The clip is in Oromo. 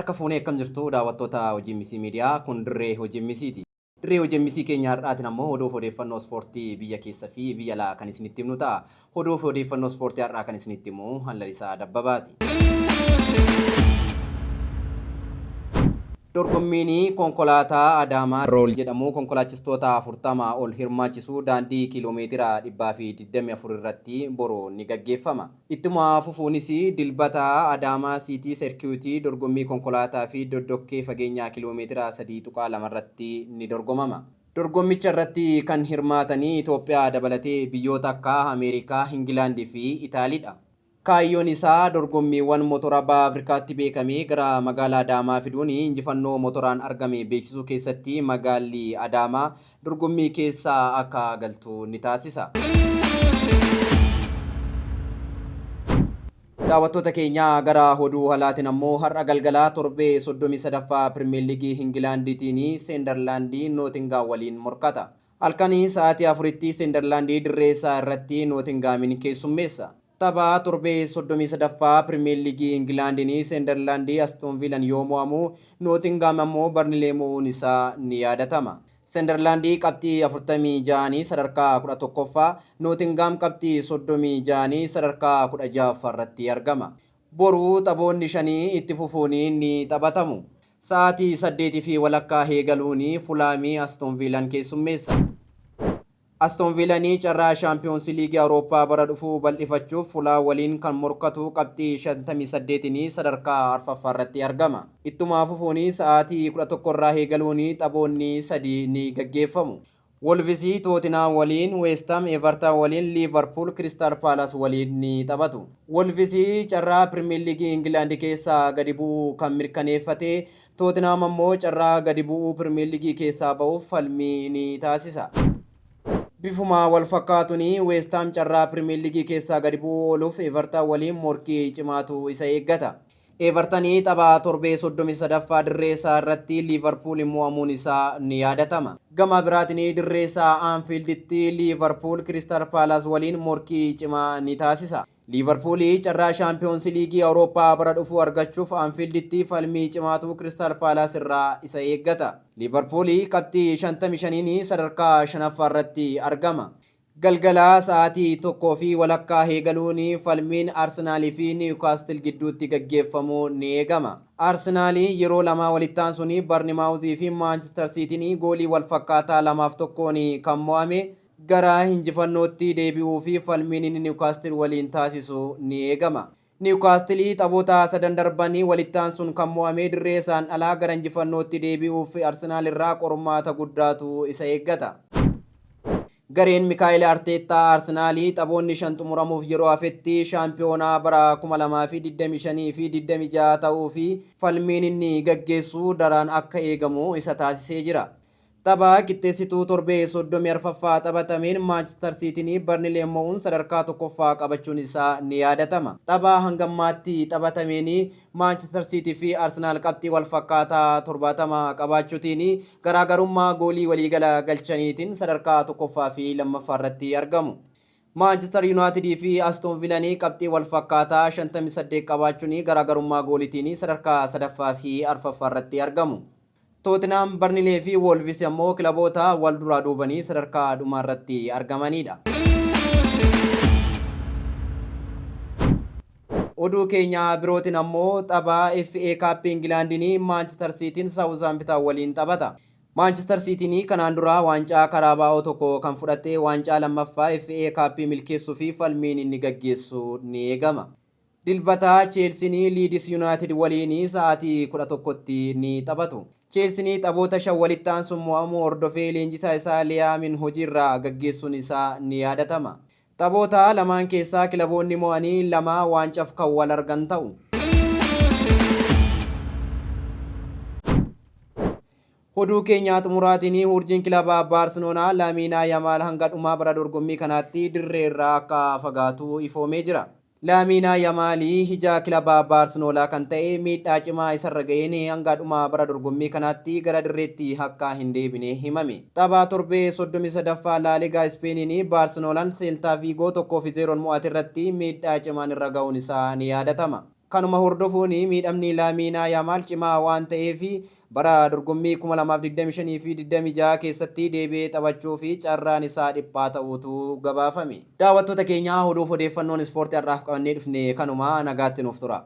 Harka fuunee akkam jirtu daawwattoota hojii misii miidiyaa kun dirree hojii misiiti. Dirree hojii misii keenya har'aatiin ammoo oduu odeeffannoo ispoortii biyya keessa fi biyya alaa kan isinitti himnu ta'a. Oduu odeeffannoo ispoortii har'aa kan isinitti himu Hallalisaa Dabbabaati. Dorgommiin konkolaataa Adaamaa Rool jedhamu konkolaachistoota 40 ol hirmaachisuu daandii kiiloomeetira 124 irratti boroo ni gaggeeffama. Ittuma fufuunis dilbata Adaamaa Siitii Serkiiwitii dorgommii konkolaataa fi doddokkee fageenyaa kiiloomeetira 3.2 irratti ni dorgomama. Dorgommicha irratti kan hirmaatanii Itoophiyaa dabalatee biyyoota akka Ameerikaa, Ingilaandii fi Itaaliidha. Kaayyoon isaa dorgommiiwwan motora baha Afrikaatti beekamee gara magaalaa Adaamaa fiduun injifannoo motoraan argame beeksisuu keessatti magaalli Adaamaa dorgommii keessa akka galtu ni taasisa. Daawwattoota keenya gara oduu alaatiin ammoo har'a galgala torbee 33ffaa Pirimeer Liigii Ingilaandiitiin Senderlaandii Nootingaam waliin morkata. Halkanii sa'aatii 4tti Senderlaandii dirree isaa irratti Nootingaamin keessummeessa. Tapha torbee 33ffaa Pirimeer Liigii Ingilaandiin Senderlaandii Aston Villaan yoo mo'amu Nootingaam ammoo Barnlee mo'uun isaa ni yaadatama. Senderlaandii qabxii 46 sadarkaa 11ffaa, Nootingaam qabxii 36 sadarkaa 16ffaa irratti argama. Boruu taphoonni 5 itti fufuun ni taphatamu. Sa'aatii 8:00 eegaluun Fulaamii Aston Villaan keessummeessa. Aston Villaan carraa Champions League Awurooppaa bara dhufu bal'ifachuuf Fulaa waliin kan morkatu qabxii 58 sadarkaa 4ffaa irratti argama. Ittuma fufuun sa'aatii 11 irraa eegaluun taphoonni 3 ni gaggeeffamu. Wolves Tottenham waliin, West Ham Everton waliin, Liverpool Crystal Palace waliin ni taphatu. Wolves carraa Premier League England keessaa gadi bu'uu kan mirkaneeffate, Tottenham ammoo carraa gadi bu'uu Premier League keessaa ba'uuf falmii ni taasisa. Bifuma wal fakkaatuun West Ham carraa Premier League keessaa gadi bu'uu ooluuf Everton waliin morkii cimaatu isa eeggata. Everton tapha torbee 33ffaa dirree isaa irratti Liverpool mo'amuun isaa ni yaadatama. Gama biraatiin dirree isaa Anfielditti Liverpool Crystal Palace waliin morkii cimaa ni taasisa. Liverpool carraa Champions League Awurooppaa bara dhufu argachuuf Anfielditti falmii cimaatu Crystal Palace irraa isa eeggata. Liverpool qabxii 55 sadarkaa 5ffaa irratti argama. Galgala sa'aatii 1:00 eegaluun falmiin Arsenaalii fi Newcastle gidduutti gaggeeffamu ni eegama. Arsenaal yeroo lama walitti aansuun Barnimaawuzii fi Manchester Cityin goolii wal fakkaataa 2-1 kan mo'ame gara injifannootti deebi'uu fi falmiin Newcastle waliin taasisu ni eegama. Newcastle taphoota 3 darbanii walitti aansuun kan mo'ame dirree isaan alaa gara injifannootti deebi'uuf Arsenaal irraa qormaata guddaatu isa eeggata. Gareen Mikaa'el Arteetaa Arsenaal taphoonni 5 xumuramuuf yeroo hafetti shaampiyoonaa bara 2025 fi 26 ta'uu fi falmiin inni gaggeessu daraan akka eegamu isa taasisee jira. Tapha qixxeessituu torbee 34ffaa taphatameen Manchester Cityin Barnlee mo'uun sadarkaa 1ffaa qabachuun isaa ni yaadatama. Tapha hangammaatti taphatameen Manchester City fi Arsenal qabxii wal fakkaataa 70 qabaachuutiin garaagarummaa goolii waliigala galchaniitiin sadarkaa 1ffaa fi 2ffaa irratti argamu. Manchester United fi Aston Villaan qabxii wal fakkaataa 58 qabaachuun garaagarummaa gooliitiin sadarkaa 3ffaa fi 4ffaa irratti argamu. Tottenham, Barnlee fi Wolves ammoo kilaboota wal duraa duubanii sadarkaa dhumaa irratti argamanidha. Oduu keenya birootiin ammoo tapha FA Cup Ingilaandiin Manchester Cityin Southampton waliin taphata. Manchester Cityin kanaan dura waancaa Karabaa'oo tokko kan fudhate waancaa lammaffaa FA Cup milkeessuu fi falmiin inni gaggeessu ni eegama. Dilbata Chelsea Leeds United waliin sa'aatii 11tti ni taphatu. Chelsea taphoota 5 walitti aansuun mo'amuu hordofee leenjisaa isaa Liaamin hojiirraa gaggeessuun isaa ni yaadatama. Taphoota lamaan keessaa kilaboonni mo'anii 2 waancaaf kan wal argan ta'u. Oduu keenya xumuraatiin urjiin kilaba Barcelona Lamine Yamal hanga dhumaa bara dorgommii kanaatti dirree irraa akka fagaatu ifoomee jira. Lamine Yamal hija kilaba Barcelona kan ta'e miidhaa cimaa isarra ga'een hanga dhumaa bara dorgommii kanaatti gara dirreetti akka hin deebine himame. Tapha torbee 33ffaa La Liga Spainiin Barcelonaan Celta Vigo 1-0 mo'ate irratti miidhaa cimaan irra ga'uun isaa ni yaadatama. Kanuma hordofuun miidhamni Laaminaa Yaamaal cimaa waan ta'eef bara dorgommii 2025 fi 26 keessatti deebi'ee taphachuu fi carraan isaa dhiphaa ta'uutu gabaafame. Daawwattoota keenya oduuf odeeffannoon ispoortii har'aaf qabannee dhufne kanuma nagaatti nuuf tura.